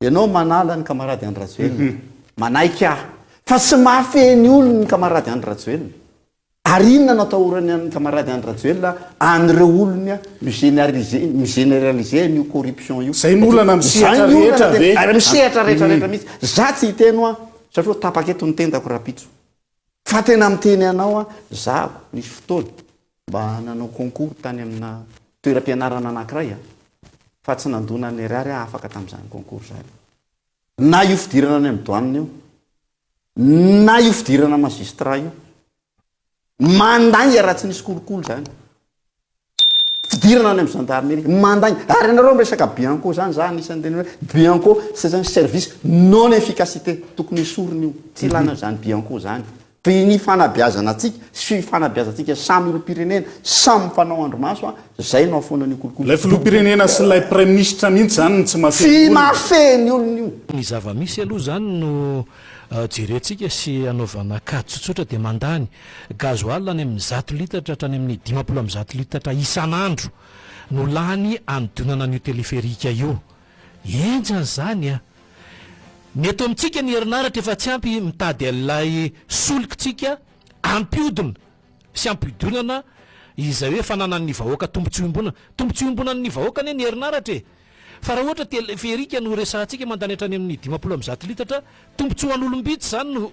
ianao manala ny kamarady any Rajoelina manaiky aho fa tsy mahafeny olony ny kamarady any Rajoelina ary inona no atahorany any kamarady any Rajoelina an'ireo olony migénéraliser io corruption io zay molana misehatra rehetra ve ary misehatra rehetrarehetra mihitsy za tsy hiteno a satria tapaketo ny tendako rapitso fa tena miteny anao a za nisy fotoana mba nanao concours tany amina toeram-pianarana anankiray a fa tsy nandona ny ariary afaka tamin'izany concours zany na io fidirana any amin'ny douane io na io fidirana magistrat io mandagny raha tsy nisy kolokolo zany fidirana any amin'ny gendarmerie mandagny ary anareo miresaka bianco zany za anisan'ny teny hoe bianco c'est un service non efficacité tokony isorony io tsy ilana zany bianco zany ny fanabeazana atsika sy fanabeazantsika samy olo-pirenena samy mifanao andromaso a zay nao foana ny kolokolo lay filoha-pirenena sy lay prime ministre mihitsy zany tsy mahafeny olony io ny zava-misy aloha zany no jerentsika sy anaovana kady tsotsotra dia mandany gazoal any amin'ny 100 litatra hatrany amin'ny 50 litatra isan'andro no lany anodonana an'io teleferika io enjany zany a ny eto amintsika ny herinaratra efa tsy ampy mitady alay solikitsika ampiodina sy ampidonana izay hoe fananan'ny vahoaka tombontsi ombonan'ny vahoaka ny herinaratra e fa raha ohatra teleferika no resahantsika mandany hatrany amin'ny 50 litatra tombontsi ho an'olombitsy zany no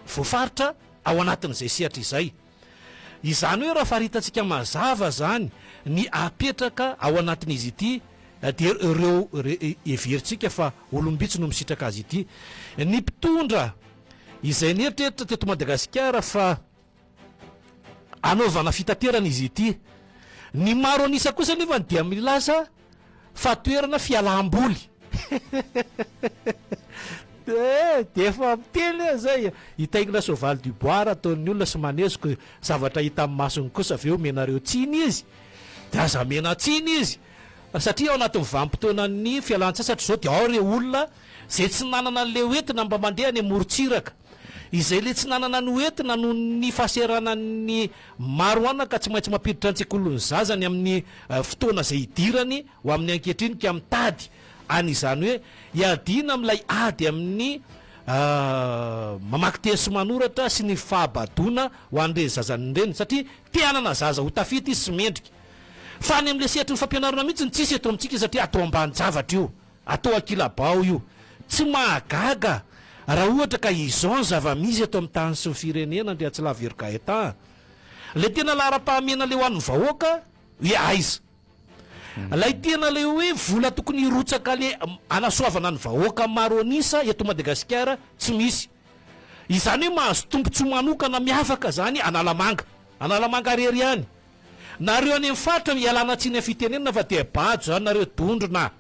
voafaritra ao anatin'izay sehatra izay izany hoe raha faritantsika mazava zany ny apetraka ao anatin'izy ity dia ireo everitsika fa olombitsy no misitraka azy ity ny mpitondra izay neritreritra teto Madagasikara fa anaovana fitaterana izy ity ny maro anisa kosa nefa dia milaza fa toerana fialam-boly dia efa miteny zay hitaingina soavaly du bois ataon'ny olona sy manesiko zavatra hita amin'ny masony kosa avy eo menareo tsiny izy dia aza mena tsiny izy satria ao anatin'ny vanim-potoanany fialan-tsasatra zao dia ao re olona zay tsy nanana an'le oentina mba mandeha any morontsiraka izay le tsy nanana ny oentina no ny fahaseranany maro anaka tsy maintsy mampiditra an-tsekolony zazany amin'ny fotoana zay hidirany ho amin'ny ankehitriny ka mitady an'izany hoe iadina amin'ilay ady amin'ny mamaky teny sy manoratra sy ny fahabadona ho an'ireny zazany ireny satria teanana zaza ho tafity izy sy mendrika fa any amin'le sehatry ny fampianarana mihitsy ny tsisy eto amintsika satria atao ambany javatra io atao akilabao io tsy mahagaga raha ohatra ka izao ny zava-misy eto amin'ny tany sy ny firenena ndrea tsy laverogaeta le tena lahara-pahamena le ho an'ny vahoaka hoe aiza lay tena le hoe vola tokony hirotsaka le anasoavana ny vahoaka maro anisa eto Madagasikara tsy misy izany hoe mahazo tombontsi manokana miafaka zany analamanga rery any nareo any amin'ny faritra mialana tsiny fitenenana fa dia bajo zany nareo dondrona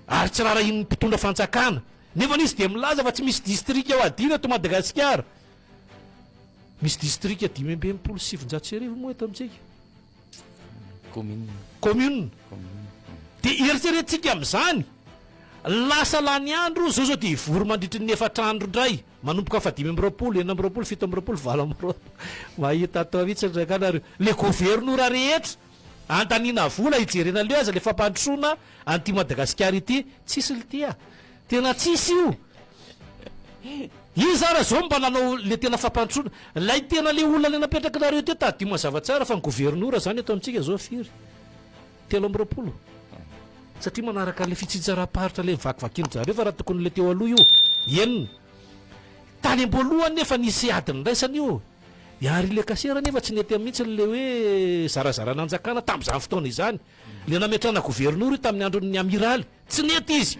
ary tsy raha iny mpitondra fanjakana nefa izy dia milaza fa tsy misy distrika ao adina eto Madagasikara misy distrika 527 moa eto amintsika commune dia eritseretintsika amin'izany lasa lany andro zao dia ivory mandritry ny 4 andro indray manomboka fa 520 720 mahita atao mihitsy ndraikanareo le gouvernoura rehetra antaniana vola hijerena leo aza le fampandrosoana an'ity Madagasikara ity tsisy litya tena tsisy io io zara zao mba nanao le tena fampandrosoana lay tena le olona le napetraka nareo te tady mazava tsara fa ny gouvernoura zany eto amintsika zao firy 320 satria manaraka le fitsitsara-paritra le mivakivakiny zareo fa raha tokony le teo aloha io enina tany am-boalohany nefa nisy adiny raisany io ary le kasera nefa tsy nety mihitsy le hoe zarazara nanjakana tamin'izany fotoana izany le nametrana gouvernoura io tamin'ny andron'ny amiraly tsy nety izy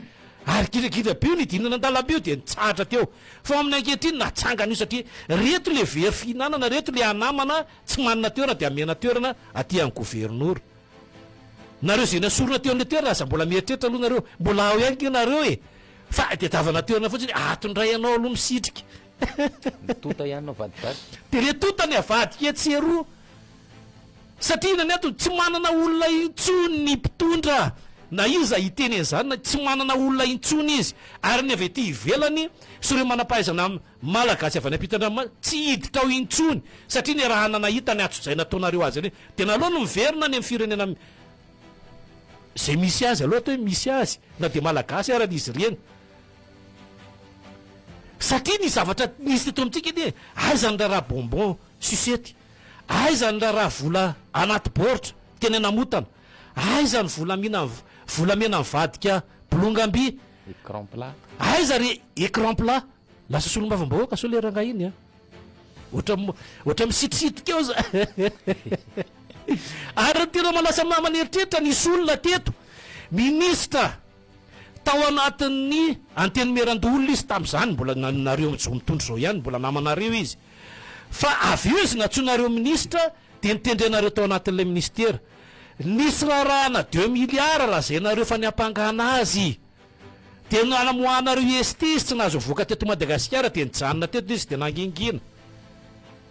ary kirakira be io nidinana an-dalambe io dia nitsahatra teo fa amin'ny ankehitriny natsangana io satria reto le very fihinanana reto le anamana tsy manana toerana dia amena toerana aty amin'ny gouvernoura nareo zay nasorona teo an'le toerana aza mbola mieritreritra aloha nareo mbola ao ihany nareo e fa dia tavana toerana fotsiny atondray anao aloha misitrika tota ihany nao vadivady dia le totany avadika etseroa satria nany ato tsy manana olona intsony ny mpitondra na iza hiteny an'izany tsy manana olona intsony izy ary ny avy ety ivelany sy ireo manam-pahaizana malagasy avy any ampitandra tsy hiditra ao intsony satria ny raha nanahita ny atso zay nataonareo azy any dia naloha no miverina ny amin'ny firenena zay misy azy aloha atao hoe misy azy na de malagasy aran'izy ireny satria ny zavatra nisy teto amintsika edy aizany raha bonbon susety aizany raha vola anaty baoritra teny namotana aizany volamena mivadika bolongam-by écran plat aiza ry écran plat lasa solom-bavambahoaka so le ranga iny a ohatra misitisitika eo za ary tena malasa maneritreitra nisy olona teto ministra tao anatin'ny antenimeran-doolona izy tam'izany mbola nanareo zao mitondro zao ihany mbola namanareo izy fa avy eo izy natsonareo ministra de nitendrenareo tao anatin'ilay ministera nisy rarahana 2 milliards raha zay nareo fa niampangana azy de nanamoanareo estis tsy nahazo voaka teto Madagasikara de nijanona teto izy de nangingina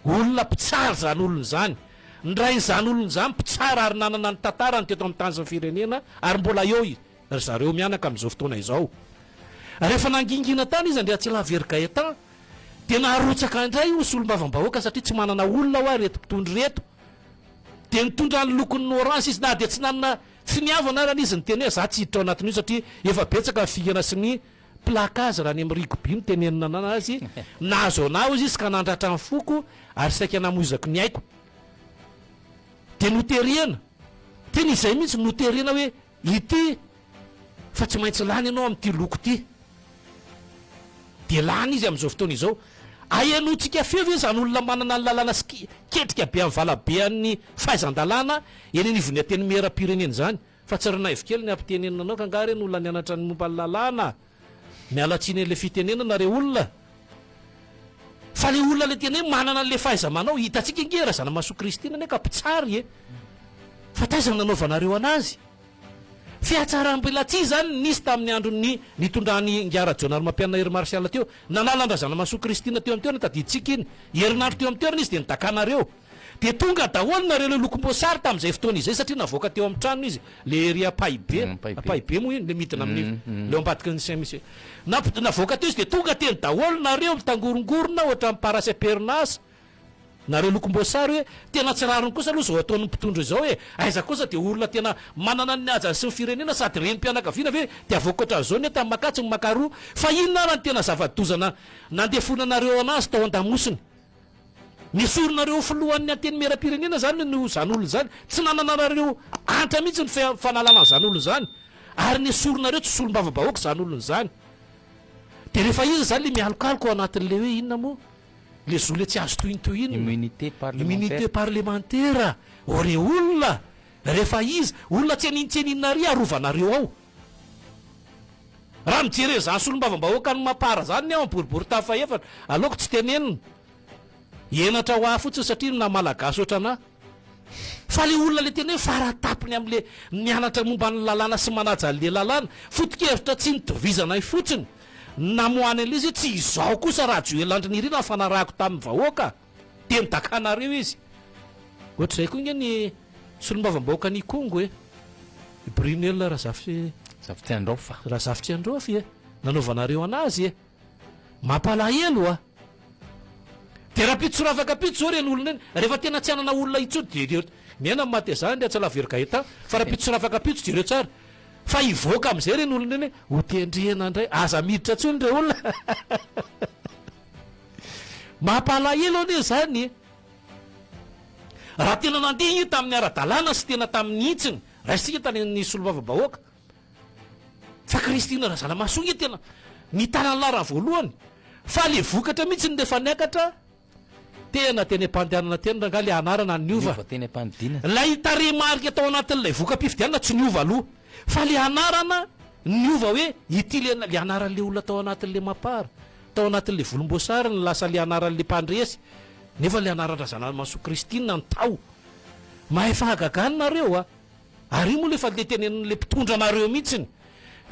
olona mpitsara zany olona zany ndray zany olona zany mpitsara ary nanana ny tantarany teto amin'ny tany sy ny firenena ary mbola eo izy ry zareo mianaka am'izao fotoana izao rehefa nangingina tany izy andrea tsy lavergaetan de naharotsaka indray io solom-bavambahoaka satria tsy manana olona ho a reto mpitondry reto de nitondra ny lokon'ny orange izy na de tsy nanana finiavana rany izy ny teny hoe za tsy hiditra ao anatin'io satria efa betsaka ny figana sy ny plakazy raha ny amin'ny rugby mitenenina anazy nahazo anao izy ka nandratra ny foko ary saika namoizako ny aiko de noteriana tena izay mihitsy noteriana hoe ity fa tsy maintsy lany ianao amin'ity loko ty de lany izy am'izao fotoana izao aanotsika feo hoe zany olona manana ny lalàna sy ketrika be amin'ny valabe an'ny fahaizan-dalàna eny anivony ateny meram-pirenena zany fa tsy rana ivo kely ny ampitenenina anao ka nga reny olona nianatra ny momba ny lalàna mialatsiny an'le fitenena nareo olona fa le olona le tena hoe manana an'le fahaizamanao hitatsika ingera zana maso kristina ane ka mpitsary e fa taizany nanaovanareo anazy fiatsarambela tsy zany nisy tamin'ny androny nitondrany ngiara-jonary mampianana hery marsiala teo nanalandra zana maso kristina teo am'y toerana tadiditsika iny herinandro teo am'y toerana izy de nitakanareo de tonga daholo nareo le lokom-boasary tam'izay fotoana izay satria navoaka teo amin'ny tranony izy le ery apaibe moa iny le midina amin'ny leo ambadiky ny samisy navoaka teo izy de tonga teny daholo nareo mitangorongorona ohatra amin'ny parasy perinasa nareo lokom-boasary hoe tena tsy rariny kosa aloha zao ataon'ny mpitondro izao hoe aiza kosa de olona tena manana ny aja sy ny firenena sady reny-mpianakaviana ve de avoaka ohatran'izao ny tamin'ny makatsy ny makaroa fa inona rany tena zavadozana nandefonanareo anazy tao an-damosiny misoronareo filohan'ny anteny meram-pirenena zany no zany olo zany tsy nananareo antra mihitsy ny fanalana zany olo zany ary ny soronareo tsy solom-bavambahoaka zany olony zany de rehefa izy zany le mialokaloka ao anatin'le hoe inona moa le zo le tsy azo tointoina immunité parlementaire ore olona rehefa izy olona tsy anintsyaninary arovanareo ao raha mijere zany solom-bavambahoaka ny mampara zany ny ao boribory tafa efatra aleoko tsy tenenina enatra ho ah fotsiny satria na malagasy ohatrana fa le olona le tena hoe faratapiny am'le mianatra momba ny lalàna sy manajale lalàna fotok-hevitra tsy nitovizana fotsiny namoany an'le izy tsy izao kosa raha joelandriny irina ny fanarahako tamin'ny vahoaka de nidakanareo izy ohatra zay koa inge ny solom-bavambahoaka ny kongo e brunel raha zavitsy androfa raha zavitsy androfy e nanaovanareo anazy e mampalahelo a de raha pitsoravaka pito zao reny olona eny rehefa tena tsy anana olona itso de miaina maty zany de tsy alavergaeta fa raha pitsoravaka pito jereo tsara fa ivoaka am'izay reny olona eny ho tendrena indray aza miditra tsony re olona mampalahelo ane zany raha tena nandeha i tamin'ny ara-dalàna sy tena tamin'ny itsiny raha isika tany solom-bavambahoaka fa kristina raha zana masoa i tena nitana ny larany voalohany fa le vokatra mihitsy ny rehefa niakatra tena teny ampandehanana teny ranga le anarana niova teny ampanidina lay taremarika atao anatin'lay voka-pifidianana tsy niova aloha fa le anarana niova hoe ity le anaran'le olona tao anatin'le mapara tao anatin'le volom-boasary ny lasa le anaran'le mpandresy nefa le anarandra zana maso kristina ny tao mahay fahagagany nareo a ary moa lefa le tenen'le mpitondra anareo mihitsiny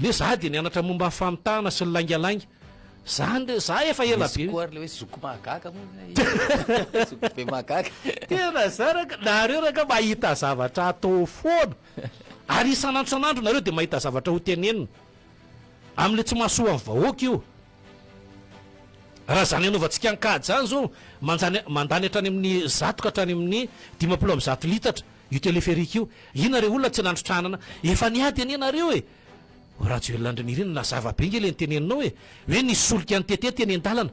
le za de nianatra momba ny famitahana sy ny laingalainga zany le za efa ela be koa le hoe zoko mahagaga zoko be mahagaga tena zaraka nareo raka mahita zavatra atao foana ary isan'andro san'andro nareo de mahita zavatra ho tenenina am'le tsy mahasoa amin'ny vahoaka io raha zany anaovantsika ankady zany zao mandany hatrany amin'ny zato ka hatrany amin'ny 50 litatra io téléférique io inareo olona tsy nandrotranana efa niady any ianareo e raha tsy hoelandrinirina na zavabe nge le nyteneninao hoe nisy solika any tete teny an-dalana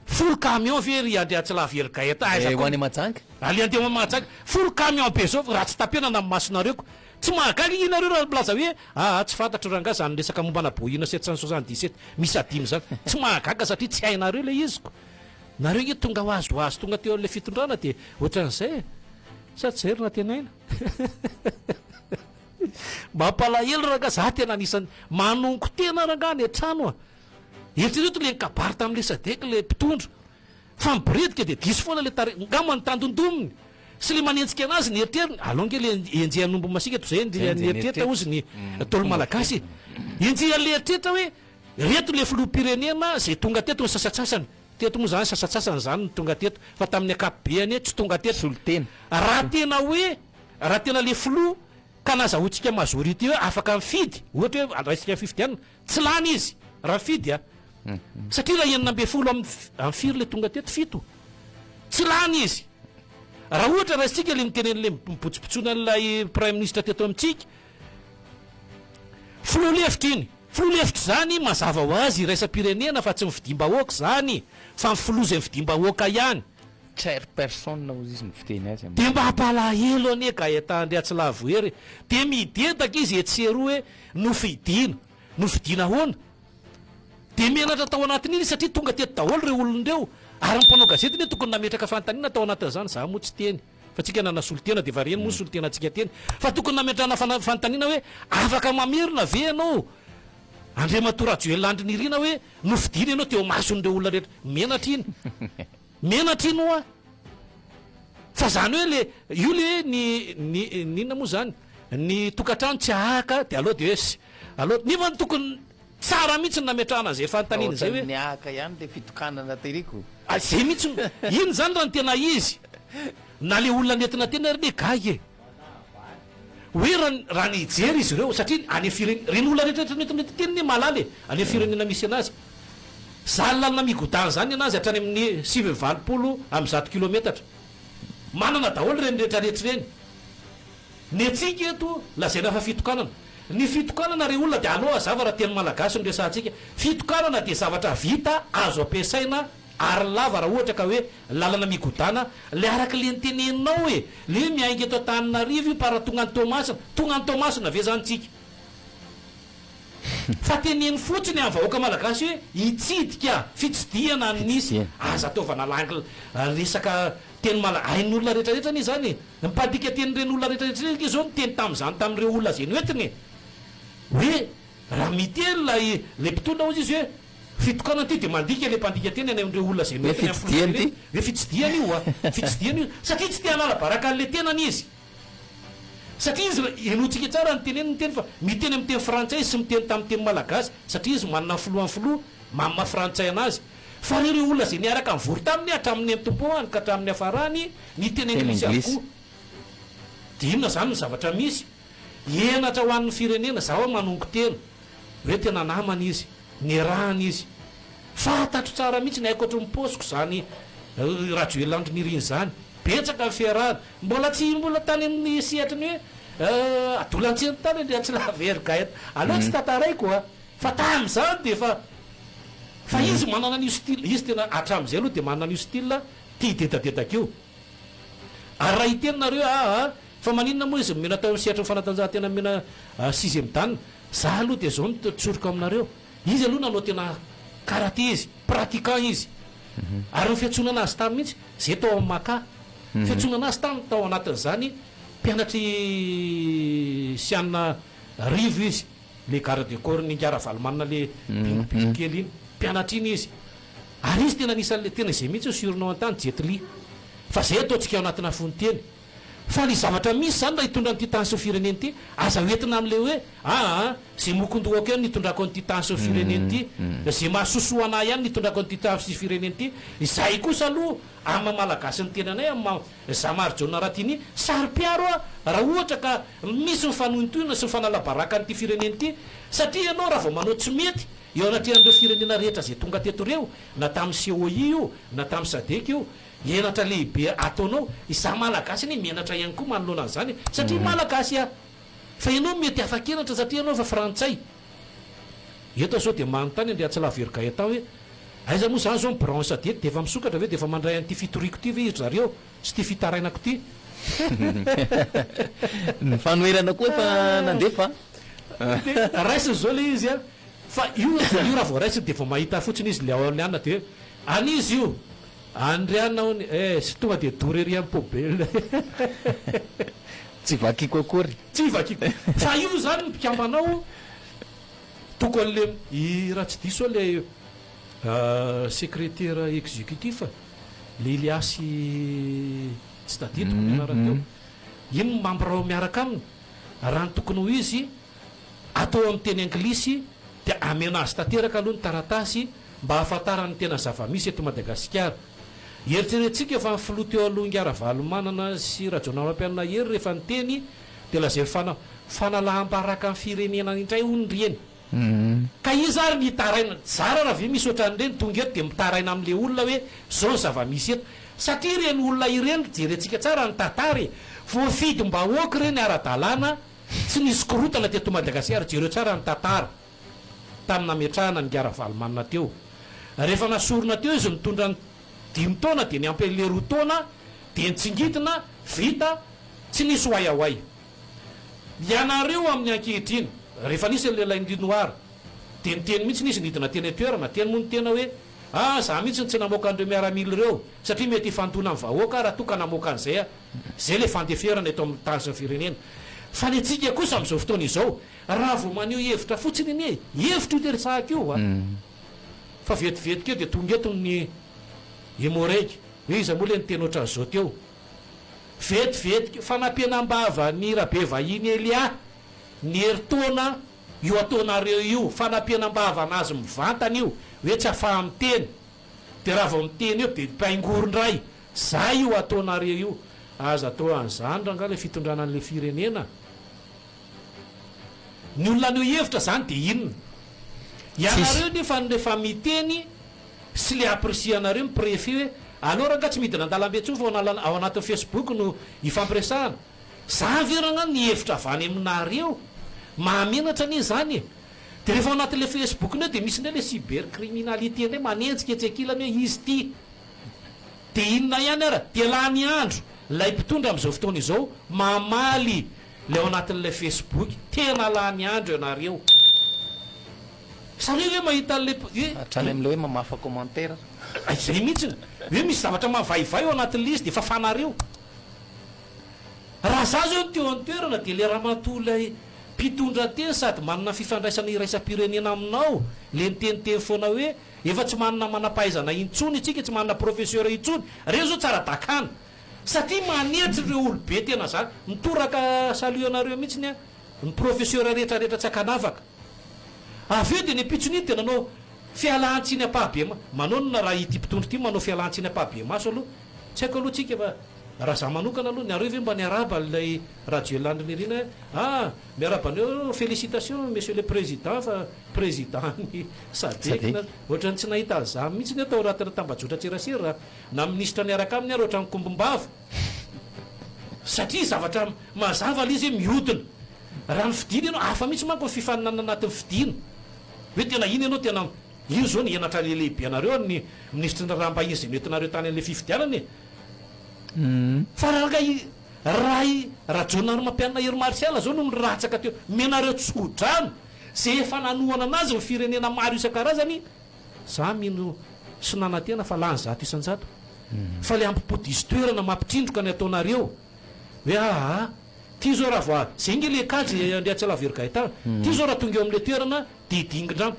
folo camion very andry tsy lavery gaeta ho any Mahajanga aliandeo Mahajanga folo camion be zao raha tsy tapenana amin'ny masonareko tsy mahagaga inareo raha milaza hoe tsy fantatro ranga zany resaka mombana bohina 777 misy adimy zany tsy mahagaga satria tsy hainareo le iziko nareo nge tonga ho azo tonga teo le fitondrana de ohatran'izay sady zairina tenaina mampalahelo ranga za tena anisan'ny manonko tena ranga ny an-trano eritrereto le nkabary tam'le sadeka le mpitondro fa miboredika de diso foana le ngamba ny tandondominy sy le manenjika anazy ny eritreriny alonge le enjehanombo masika to zay ny eritreritra ozy ny tolo malagasy enjehan'le eritreritra hoe reto le filoha-pirenena zay tonga teto ny sasatsasany teto moa zany sasatsasany zany ny tonga teto fa tamin'ny akapobeany tsy tonga teto solotena raha tena le filoha ka nazahoantsika majorité hoe afaka mifidy ohatra hoe andraisika fifidianana tsy lany izy raha mifidy satria raha enina ambe folo amin'ny firy le tonga teto fito tsy lany izy raha ohatra raha sika le mitenen'le mipotsipotsoina n'lay prime ministre teto amintsika filoha-lefitra iny filoha-lefitra zany mazava ho azy raisam-pirenena fa tsy mifidimbahoaka zany fa mifiloha zay mifidimbahoaka ihany chair personne ozy izy mifiteny azy de mba hampalahelo ane gaetandry atsilavo hery de midetaka izy etsery hoe nofidiana hoana de menatra tao anatin'iny satria tonga teto daholo reo olonireo ary mpanao gazety ne tokony nametraka fantanina tao anatin'zany za moa tsy teny fa tsika nana solotena de vareny moa solotena atsika teny fa tokony nametrana fantaniana hoe afaka mamirina ve ianao Andriamatorajoelandry nirina hoe nofidina ianao teo mason'ireo olona rehetra menatra iny oa fa zany hoe le io le ninona moa zany ny tokatrano tsy ahaka de aloha de hoe aloha nefa ny tokony tsara mihitsy ny nametrahana zay fantaniana zay hoe niahaka ihany le fitokanana teriko zay mihitsy iny zany raha ny tena izy na le olona nentina tena ry le gagy hoe raha nijery izy ireo satria any reny olona rehetrarehetra netimety teniny malaly any firenena misy anazy zany lalina migodana zany anazy hatrany amin'ny 7-valopolo amin'ny 100 kilometatra manana daholo reny rehetrarehetra reny ny atsika eto lazaina fa fitokanana ny fitokanana re olona de aloha zava raha teny malagasy nyresantsika fitokanana de zavatra vita azo ampiasaina ary lava raha ohatra ka hoe lalana migodana le araka le nyteneninao hoe le miainga eto Antananarivo para tonga ny Tomasina ve zanytsika fa teneny fotsiny amin'ny vahoaka malagasy hoe hitsidika fitsidiana nisy aza ataovana langy resaka teny hain'olona rehetrarehetra ny zany mipadika tenyreny olona rehetrarehetra zao nyteny tam'zany tamin'ireo olona zay noentiny hoe raha miteny le mpitondra ozy izy hoe fitokana ty de mandika le mpandika teny any am'ireo olona zay noentiny hoe fitsidiana io fitsidiana io satria tsy tia nalabaraka an'le tenany izy satria izy enotsika tsara ny teneny ny teny fa miteny amin'ny teny frantsay sy miteny tamin'ny teny malagasy satria izy manana filohan'ny filoha mamma frantsay anazy fa reo olona zay niaraka mivory taminy hatramin'ny amtompoany ka hatramin'ny afarany ny teny anglisy avokoa de inona zany ny zavatra misy enatra ho an'ny firenena za hoe manongo tena hoe tena namana izy ny rahana izy fantatro tsara mihitsy ny haiko ohatry miposiko zany Rajoelandry niriny zany betsaka ny fiarahana mbola tany amin'ny sehatrany hoe adolantseny tany ndre tsy lavery gaeta aloha tsy tataraiko fa tam'zany de fa izy manana an'io style izy tena hatram'izay aloha de manana an'io style tia dedadedaka io ary raha iteninareo fa maninona moa izy mena tao sehatra ny fanatanjahantena mena 6e dan za aloha de zao nitsoroka aminareo izy aloha nanao tena karaté izy pratiquant izy ary ny fiatsonana azy tamy mihitsy zay tao amin'ny maka fiatsonana azy tamy tao anatin'zany mpianatry sianina rivo izy le garde du corps ningara valomanina le bingobingo kely iny mpianatra iny izy ary izy tena nisan'le tena zay mihitsy surinao an-tany jetli fa zay ataontsika ao anatina foniteny fa ny zavatra misy zany raha hitondra nyty tanso fireneny ty aza hoentina am'le hoe zay mokondohako ihany nitondrako an'ty tanso fireneny ty zay mahasosoana ihany nitondrako an'ty tanso fireneny ty zay kosa aloha ama malagasy ny tenanay zamarjona raha tiny sary-piaro raha ohatra ka misy mifanointoina sy mifanalabaraka an'ty fireneny ty satria ianao raha vao manao tsy mety eo anatrehan'ireo firenena rehetra zay tonga teto reo na tamin'ny COI io na tamin'ny SADC io enatra lehibe ataonao isa malagasy ny mienatra ihany koa manoloana an'izany satria malagasy fa ianao mety afa-kenatra satria ianao fa frantsay eto zao dia manontany andre Atsalaverika etao hoe aiza moa zany zao branche SADC dia efa misokatra ve dia efa mandray an'ity fitoriako ty ve zareo sy ty fitarainako ty ny fanoerana koa efa nandefa raisiny zao le izy fa io raha vao raisiny dia vao mahita fotsiny izy le ao liana dia anizy io andrianao sy tonga dia dorery amin'ny pobelina tsy vakiko akory tsy vakiko fa io zany mpikambanao tokon'le raha tsy diso le secrétaire exécutif le Iliasy tsy tadidiko mianarateo ino mambirao miaraka aminy raha ny tokony ho izy atao amin'ny teny anglisy dia amena azy tanteraka aloha ny taratasy mba hahafantarany tena zava-misy eto Madagasikara eritreretintsika efa ny filoha teo aloha Ngara Valomanana sy Rajonamampianina hery rehefa ny teny dia lazay fanalaham-baraka amin'ny firenena indray hono reny ka izy ary mitaraina zara raha ve misy ohatran'ireny tonga eto dia mitaraina amin'le olona hoe zao ny zava-misy eto satria reny olona ireny jerentsika tsara ny tantary voafidy mba hoaka reny ara-dalàna tsy nisy korotana teto Madagasikara jereo tsara ny tantara tamin'ny nametrahana ny Ngara Valomanana teo rehefa nasorona teo izy mitondra ny 5 taona dia ny ampy le 2 taona dia nitsingitina vita tsy nisy hoaiahoay ianareo amin'ny ankehitriny rehefa nisy lehilahy indinoara dia niteny mihitsy nisy nidina teny toerana teny moa ny tena hoe za mihitsy tsy namoaka an'ireo miaramila ireo satria mety ifantona amin'ny vahoaka raha toka namoaka an'izay zay le fandeferana eto amin'ny tany sy ny firenena fa ny atsika kosa amin'izao fotoana izao raha vao maneho hevitra fotsiny iny hevitra io teresahaka io fa vetivetika eo dia tonga eto ny Emoreky hoe iza moa le ny teny ohatran'izao teo vetivetika fanampianam-bava ny rabe vahiny Elia ny heritaona io ataonareo io fanampianam-bava anazy mivantana io hoe tsy afaha miteny dia raha vao miteny eo dia mpaingorondray za io ataonareo io aza atao an'izany raha nga le fitondrana an'le firenena ny olona nio hevitra zany dia inona ianareo nefa rehefa miteny sy le apresianareo miprefet hoe alora nga tsy midina an-dalambe tso fa ao anatin'ny Facebook no ifampiresahana za verana ny hevitra avany aminareo mahamenatra anie zany dia rehefa ao anatin'le Facebook neo dia misy ndray le cybercriminalité ndray manenjika etsekilany hoe izy ty dia inona ihany ara dia laha ny andro lay mpitondra amin'izao fotoana izao mamaly le ao anatin'le Facebook tena laha ny andro ianareo sareo hoe mahita an'le hatrany amin'le hoe mamafa commentaire zay mihitsy hoe misy zavatra mavaivay ao anatin'le izy dia fafanareo raha za zao teo an-toerana dia le raha matolay mpitondra teny sady manana fifandraisana iraisam-pirenena aminao le niteniteny foana hoe efa tsy manana manam-pahaizana intsony itsika tsy manana professeur intsony reo zao tsara dakana satria manetsy reo olobe tena zany mitoraka saluanareo mihitsy ny professeur rehetrarehetra tsy akanavaka avy eo dia ny mpitsony iny tena anao fialantsiny apahabe manao na raha ity mpitondro ity manao fialantsiny apahabe maso aloha tsy haiko aloha tsika fa raha za manokana aloha nyareo ve mba niaraba lay radio landriny irina miarabaneo félicitation monsieur le président fa président ny sadekina ohatrany tsy nahita za mihitsy ny atao rahatana tambajotra tserasera na ministra niaraka aminy ary ohatrany kombombava satria zavatra mazava le izy hoe mihodina raha ny fidina ianao afa mihitsy manko fifaninana anatin'ny fidina hoe tena iny ianao tena io zao ny enatra lelehibe anareo ny ministra nyramba izy nentinareo tany an'le fifidianany fa rahajonary mampianina hery marsiala zao no miratsaka teo menareo tsodrano zay efa nanohana anazy ny firenena maro isan-karazany za mino sy nanantena fa lany zato isan-jato fa le ampipodisy toerana mampitsindroka ny ataonareo hoe ty zao raha voa zay nge le kajy andre Atsalaverika ahitana ty zao raha tonga eo amin'le toerana didingindrano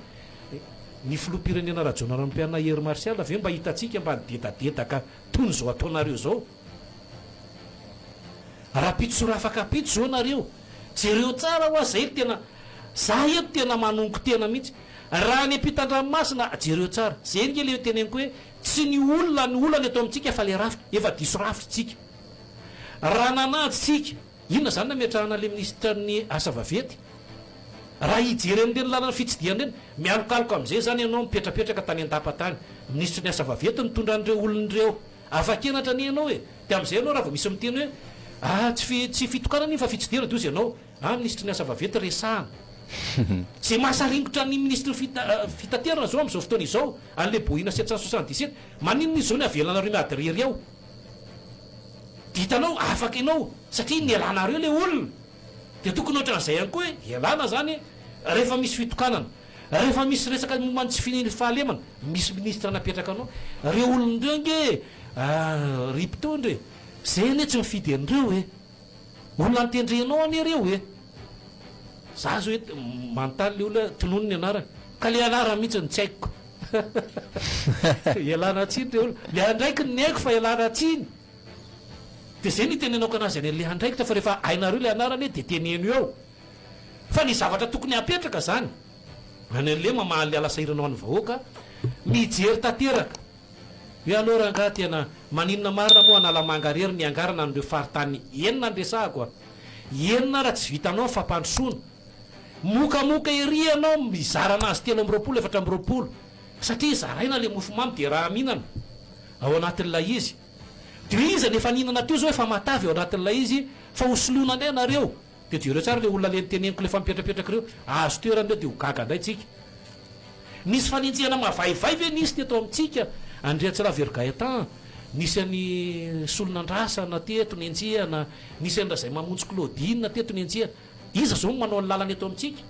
ny filoham-pirenena rajonary mampianina hery marsiala ve mba hitatsika mba nidetadetaka tony zao ataonareo zao raha pitso raha afaka pitso zao nareo jereo tsara hoa zay tena za eto tena manongo tena mihitsy raha ny ampitan-dranomasina jereo tsara zay nge le teneniko hoe tsy ny olana eto amintsika fa le rafitra efa diso rafitsika raha nanajy tsika inona zany nametrahana le ministra ny asa vavety raha ijery am'reny lalana fitsidiana reny mialokaloka am'izay zany ianao mipetrapetraka tany an-tapatany ministry ny asa vaventy nitondra an'ireo olon'ireo afa-kenatra ny ianao e de am'izay anao raha vao misy miteny hoe tsy fitokanana iny fa fitsidiana de ozy ianao ministry ny asa vaventy resahana zay mahasaringotra ny ministry fitaterana zao am'izao fotoana izao an'le boina 777 maninona izy zao ny avelanareo miady rery ao de hitanao afaka ianao satria ny elanareo le olona de tokony ohatran'izay ihany koa hoe elana zany rehefa misy fitokanana rehefa misy resaka momany tsy fahalemana misy ministra napetraka anao reo olon'ireo nge ripitondra e zay ne tsy mifidy an'ireo e olona nitendrenao an'ireo e za zo hoe manontany le olona tonono ny anarany ka le anara mihitsy ny tsy haiko elana tsiny re olona le andraiky ny haiko fa elana tsiny de zay nitenenao kanazy any le andraikitra fa rehefa ainareo le anarany de teneno eo fa ny zavatra tokony apetraka zany an'le mamaly alasahiranao any vahoaka mijery tanteraka hoe aloha ranga tena maninona marina moa analamanga rery ny angarana an'ireo faritany enina andresahako a enina raha tsy vitanao fampandrosoana mokamoka ery anao mizarana azy 3 4 satria zaraina le mofomamy de raha mihinana ao anatin'ilay izy de izy nefa ninana teo zao efa matavy ao anatin'ilay izy fa hosolonany anareo de jereo tsara le olona le niteneniko le fa mipetrapetraka reo azo toeranreo de ho gaga ndray tsika nisy faninjehana mavaivay ve nisy teto amitsika andriatsy raha vergaetan nisy any solonandrasana teto ny enjehana nisy an'ra zay mamonjy Claudine teto ny enjehana iza zao manao ny lalana eto amitsika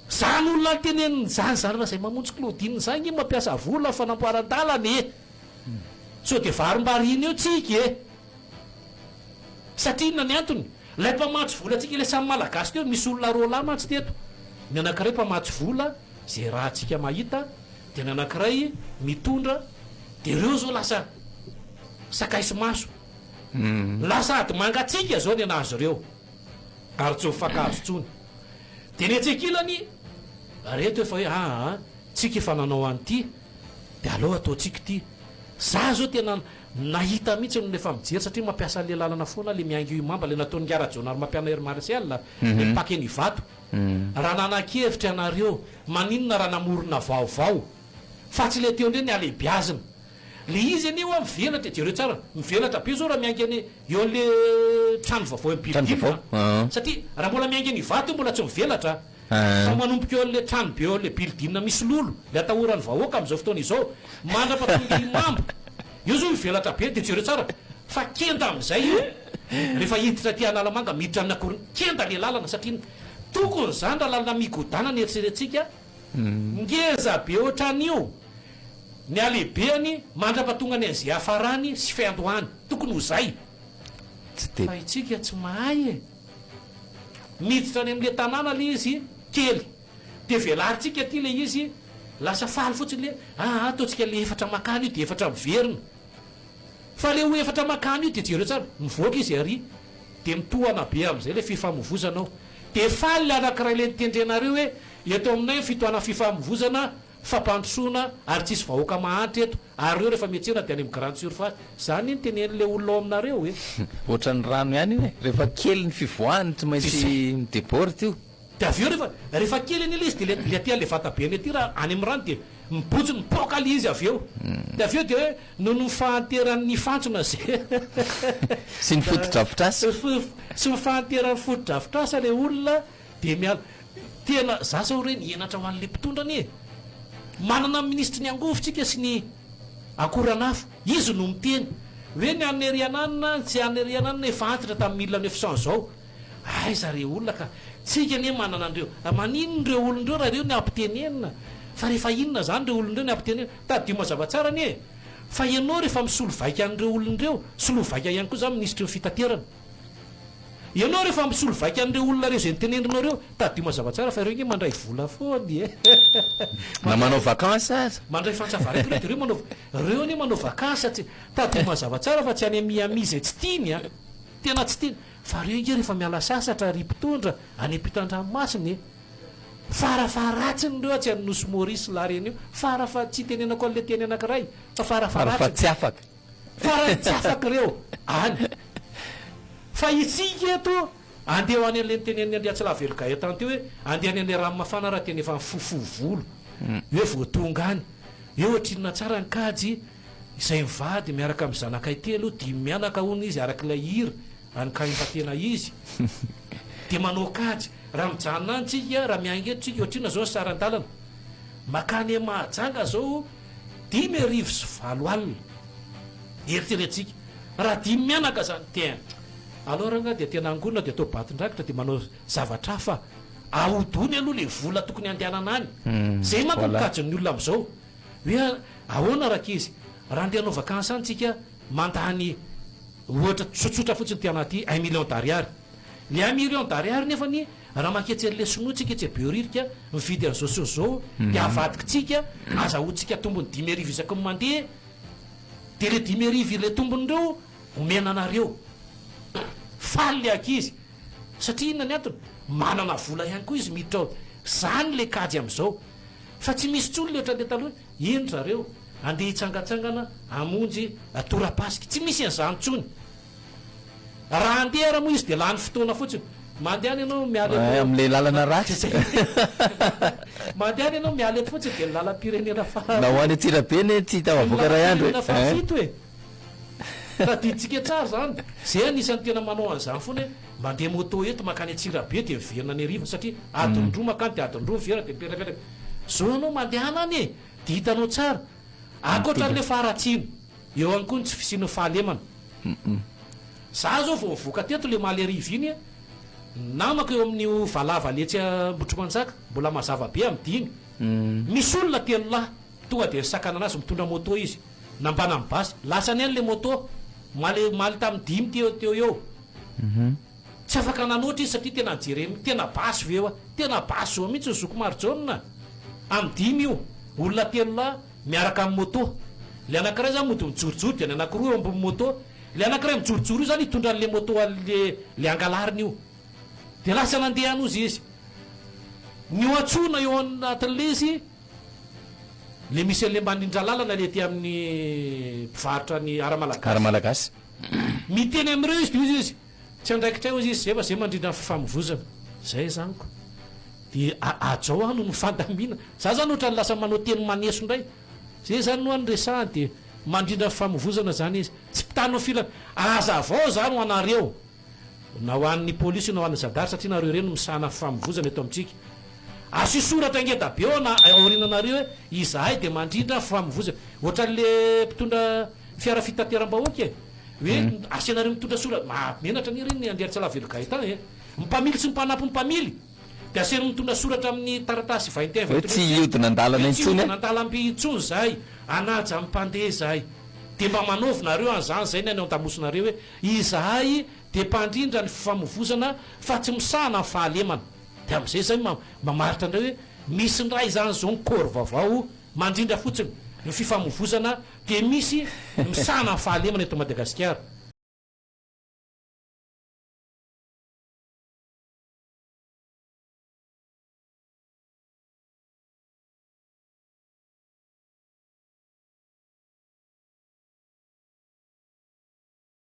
zany olona nteneniny zany raha zay mamonjy Claudine zany mampiasa vola fanamboaran-dalana e so de varimbariny eo tsika e satria inona ny antony lay mpamatsy vola atsika le samy malagasy teo misy olona roa lahy matsy teto ny anankiray mpamatsy vola zay raha tsika mahita de ny anankiray mitondra de reo zao lasa sakaiso maso lasa ady mangatsika zao ny anazy reo ary tsy mifakazo tsony de ny atsekilany reto efa hoe tsika efa nanao an'ity de aloha ataotsika ty za zao tena nahita mihitsy nefa mijery satria mampiasa le lalana foana le miangy mamba le nataony ngarajonary mampiana hery marsial le mpake ny vato raha nanakevitra anareo maninona raha namorona vaovao fa tsy le teo ndre ny alebiazina le izy anio a mivelatra jereo tsara mivelatra be zao raha miangy any eo an'le trano vaovao empilidina satria raha mbola miangy ny vato mbola tsy mivelatra fa manomboka eo an'le trano be eo an'le pilidina misy lolo le atahorany vahoaka am'izao fotoana izao mandrapatonga imamba io zao mivelatra be de jereo tsara fa kenda am'izay io rehefa hiditra ty analamanga miditra amin'ny akoriny kenda le lalana satria tokony zany raha lalana migodana ny eritseretsika ngeza be ohatran'io ny alehibeany mandrapatonga ny an'izay afarany sy fiandohany tokony ho zay fa itsika tsy mahay e miditra any am'le tanàna le izy kely de velaritsika ty le izy lasa faly fotsiny le ataotsika le efatra makany io de efatra miverina fa le ho efatra makany io de jereo tsara mivoaka izy ary de mitohana be am'izay le fifamovozanao de faly le anankiray le nitendrenareo hoe eto aminay fitoana fifamovozana fampandrosoana ary tsisy vahoaka mahantra eto ary reo rehefa miatsena de any am grande surface zany ny tenen'le olona ao aminareo e ohatran'ny rano ihany io e rehefa kely ny fivoahany tsy maintsy mideporte io de aveo rehefa kely any le izy de le aty le vatabeany aty raha any am rano de mibotsy mipoka le izy aveo de aveo de hoe noho ny fahanteran'ny fantsona zay sy ny fotodrafitrasa sy mifahanteran'ny fotodrafitrasa le olona de miala tena za zao reny hienatra ho an'le mpitondrany e manana ministry ny angovotsika sy ny akoranafo izy no miteny hoe ny aneriananina tsy aneriananina efa antitra tamin'ny 1900 zao zare olona ka tsika ne manana andreo maninondreo olondreo raha reo ny ampitenenina fa rehefa inona zany reo olondreo ny ampitenenina tadio mazavatsara ny e fa ianao rehefa misolovaika an'ireo olondreo solovaika ihany koa zany ministry ny fitaterana ianao rehefa misolovaika an'ireo olona reo zay nitenendrinao reo tadio mazavatsara fa reo nge mandray vola foany e na manao vakansy aza mandray fantsavaraky reo de reo manao reo ne manao vakansy tsy tadio mazavatsara fa tsy any amiami zay tsy tiany a tena tsy tiany fa reo nge rehefa miala sasatra ry mpitondra any ampitan-dranomasiny e farafaratsiny reo tsy anynosy Maurice la reny io farafa tsy tenenako an'le teny anankiray fa farafaratsy tsy afaka fara tsy afaka reo any fa itsika eto andeha ho any an'le nytenen'ny Andriatsilavelogay tany teo hoe andeha any an'le ranomafana raha teny efa mifofo volo hoe voatonga any eo atrinona tsara ny kajy izay mivady miaraka amin'ny zanakay telo dimy mianaka hono izy arak'ilay hira anykaim-patena izy de manao kajy raha mijanona any tsika raha miangetrotsika ohatrina zao ny sarandalana makany mahajanga zao 5,000 alina eritreretintsika raha dimy mianaka zany tena aloranga de tena angonina de atao batondrakitra de manao zavatra hafa ahodony aloha le vola tokony andehanana any zay mampikajin'ny olona am'izao hoe ahoana raka izy raha andeha anao vakansy any tsika mandany ohatra tsotsotra fotsiny ty anaty 1 million d'ariary le 1 million d'ariary nefa ny raha manketsy an'le sonoatsika etsy beoririka mividy an'izao sy zao de avadikitsika azahotsika tombony 10,000 isaky ny mandeha de le 10,000 le tombon'ireo omena anareo faly le akizy satria inona ny antony manana vola ihany koa izy miditra ao zany le kajy am'izao fa tsy misy tsony le oatra le taloha ino zareo andeha hitsangatsangana amonjy atorapasika tsy misy an'izany tsony raha andeha raha moa izy de lany fotoana fotsiny mandeha any ianao miala am'le lalana ratsy mandeha any ianao miala eto fotsiny de lalam-pirenena na ho any atsirabeny tsy hita vavoaka ray andro fafito e raha diditsika tsara zany zay anisan'ny tena manao an'izany foana hoe mandeha moto eto makany atsirabe de miverina ny ariva satria adindroa makany de adindroa miverina de mipetrapetraka zao anao mandehana any e de hitanao tsara akoatra n'le faratsino eo any koa ny tsy fisino fahalemana za zao vao mivoaka teto le maly ariva iny namako eo amin'ny valava letsy Mbotromanjaka mbola mazava be am'diny misy olona telo lahy tonga de sakana anazy mitondra moto izy nambana amin'ny basy lasany any le moto maly tamin'ny 5 teo eo tsy afaka nanoatra izy satria tena jeremy tena basy veo tena basy zao mihitsy ny Zokomarojaona amin'ny 5 io olona telo lahy miaraka amin'ny moto le anankiray zany mody mijorojoro de ny anankiroa eo ambony moto le anankiray mijorojoro io zany hitondra an'le moto le angalariny io de lasa nandeha anozy izy nioatsona eo anatin'le izy le misy an'le mandrindra lalana le ty amin'ny mpivarotra ny ara-malagasy miteny am'ireo izy de izy tsy andraikitra eo izy zay fa zay mandrindra ny fifamovozana zay zaniko de ajao ano ny fandamina za zany ohatra ny lasa manao teny maneso indray zay zany no anyresahany de mandrindra ny fifamovozana zany izy tsy mpitanao filana aza avao zany ho anareo na ho an'ny polisy na ho an'ny zadary satria nareo reny misana fifamovozana eto amintsika asisoratra ngeda be eo na aorinanareo hoe izahay de mandrindra fifamovozana ohatran'le mpitondra fiara fitateram-bahoaka e hoe asianareo mitondra soratra menatra ny reny Andriatsilavelogay tany e mipamily sy mipanampy mipamily de asiany mitondra soratra amin'ny taratasy vainteva tsy iodina andalana intsony andalam-by intsony zahay anaja mpandeha zahay de mba manaovinareo an'izany zay ny any an-damosonareo hoe izahay de mpandrindra ny fifamovozana fa tsy misahana ny fahalemana de am'izay zay mamaritra andreo hoe misy ndray zany zao ny kôry vaovao mandrindra fotsiny ny fifamovozana de misy misahana ny fahalemana eto Madagasikara